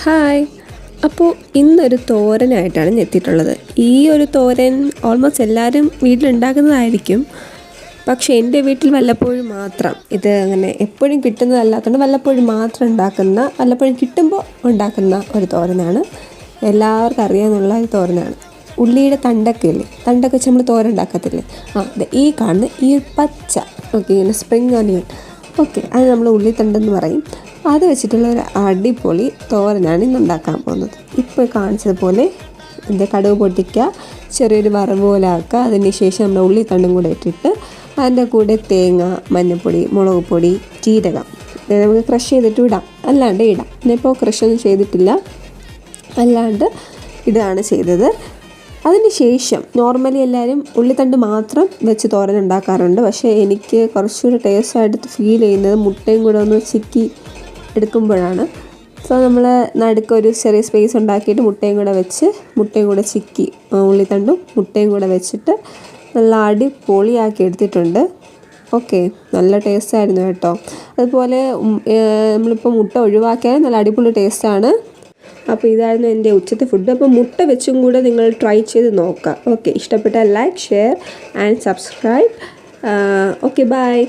Hi. അപ്പോൾ ഇന്നൊരു തോരനായിട്ടാണ് ഞാൻ എത്തിയിട്ടുള്ളത്. ഈ ഒരു തോരൻ ഓൾമോസ്റ്റ് എല്ലാവരും വീട്ടിലുണ്ടാക്കുന്നതായിരിക്കും. പക്ഷേ എൻ്റെ വീട്ടിൽ വല്ലപ്പോഴും മാത്രം, ഇത് അങ്ങനെ എപ്പോഴും കിട്ടുന്നതല്ലാത്തതുകൊണ്ട് വല്ലപ്പോഴും മാത്രം ഉണ്ടാക്കുന്ന, വല്ലപ്പോഴും കിട്ടുമ്പോൾ ഉണ്ടാക്കുന്ന ഒരു തോരനാണ്. എല്ലാവർക്കും അറിയാമെന്നുള്ള ഒരു തോരനാണ്. ഉള്ളിയുടെ തണ്ടൊക്കെ ഇല്ലേ, തണ്ടൊക്കെ വെച്ച് നമ്മൾ തോരൻ ഉണ്ടാക്കത്തില്ലേ, ഈ കാണുന്ന ഈ പച്ച, ഓക്കെ, ഇങ്ങനെ സ്പ്രിങ് ഓണിയൻ, ഓക്കെ, അത് നമ്മൾ ഉള്ളിത്തണ്ടെന്ന് പറയും. അത് വെച്ചിട്ടുള്ള ഒരു അടിപൊളി തോരനാണ് ഇന്ന് ഉണ്ടാക്കാൻ പോകുന്നത്. ഇപ്പോൾ കാണിച്ചതുപോലെ കടുക് പൊട്ടിക്കുക, ചെറിയൊരു വറവ് പോലെ ആക്കുക. അതിന് ശേഷം നമ്മൾ ഉള്ളിത്തണ്ടും കൂടെ ഇട്ടിട്ട് അതിൻ്റെ കൂടെ തേങ്ങ, മഞ്ഞൾപ്പൊടി, മുളക് പൊടി, ജീരകം നമുക്ക് ക്രഷ് ചെയ്തിട്ട് ഇടാം, അല്ലാണ്ട് ഇടാം. ഞാനിപ്പോൾ ക്രഷൊന്നും ചെയ്തിട്ടില്ല, അല്ലാണ്ട് ഇതാണ് ചെയ്തത്. അതിന് ശേഷം നോർമലി എല്ലാവരും ഉള്ളിത്തണ്ട് മാത്രം വെച്ച് തോരൻ ഉണ്ടാക്കാറുണ്ട്. പക്ഷേ എനിക്ക് കുറച്ചുകൂടി ടേസ്റ്റായിട്ട് ഫീൽ ചെയ്യുന്നത് മുട്ടയും കൂടെ ഒന്ന് ചിക്കി എടുക്കുമ്പോഴാണ്. സോ നമ്മൾ നടുക്കൊരു ചെറിയ സ്പേസ് ഉണ്ടാക്കിയിട്ട് മുട്ടയും കൂടെ ചിക്കി, ഉള്ളിത്തണ്ടും മുട്ടയും കൂടെ വെച്ചിട്ട് നല്ല അടിപൊളിയാക്കി എടുത്തിട്ടുണ്ട്. ഓക്കെ, നല്ല ടേസ്റ്റായിരുന്നു കേട്ടോ. അതുപോലെ നമ്മളിപ്പോൾ മുട്ട ഒഴിവാക്കിയാൽ നല്ല അടിപൊളി ടേസ്റ്റാണ്. അപ്പോൾ ഇതായിരുന്നു എൻ്റെ ഉച്ചത്തെ ഫുഡ്. അപ്പോൾ മുട്ട വെച്ചും കൂടെ നിങ്ങൾ ട്രൈ ചെയ്ത് നോക്കുക. ഓക്കെ, ഇഷ്ടപ്പെട്ടാൽ like, share and subscribe. Okay, by.